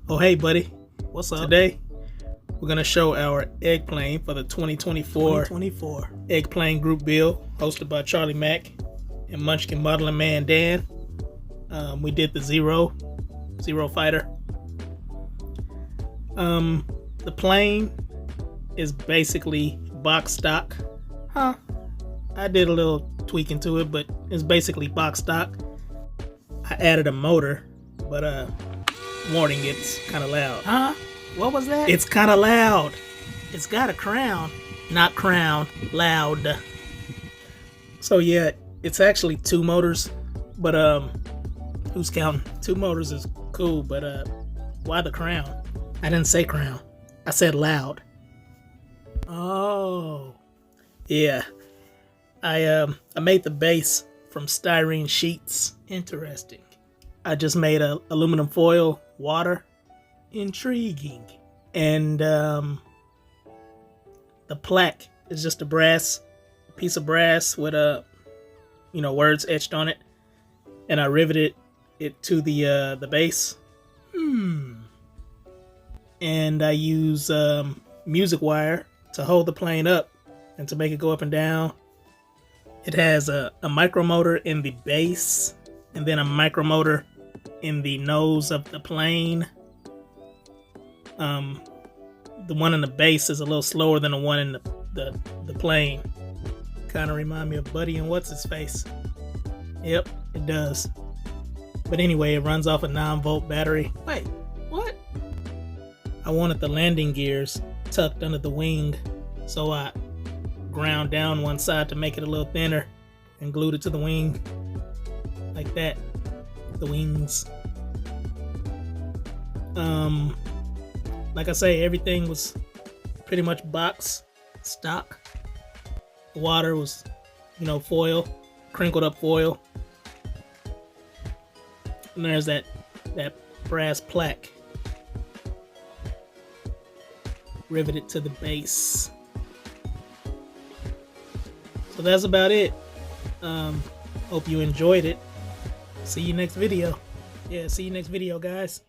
Oh hey buddy, what's up? Today we're gonna show our Eggplane for the 2024 Eggplane group build hosted by Charlie Mack and Munchkin Modeling Man Dan. We did the Zero Fighter. The plane is basically box stock. I did a little tweaking to it, but it's basically box stock. I added a motor, but warning, it's kind of loud. What was that? It's kind of loud. It's got a crown. Not crown, loud. So yeah, it's actually 2 motors, but who's counting? 2 motors is cool, but why the crown? I didn't say crown. I said loud. Oh. Yeah. I made the base from styrene sheets. Interesting. I just made a aluminum foil, water, Intriguing. and the plaque is just a piece of brass with words etched on it, and I riveted it to the base. And I use music wire to hold the plane up and to make it go up and down. It has a micromotor in the base and then a micromotor in the nose of the plane. The one in the base is a little slower than the one in the plane. Kind of remind me of Buddy and Whatshisface. Yep, it does. But anyway, it runs off a 9-volt battery. Wait, what? I wanted the landing gears tucked under the wing, so I ground down one side to make it a little thinner and glued it to the wing like that. The wings. Like I say, everything was pretty much box stock. The water was, foil, crinkled up foil. And there's that brass plaque riveted to the base. So that's about it. Hope you enjoyed it. See you next video. Yeah, see you next video, guys.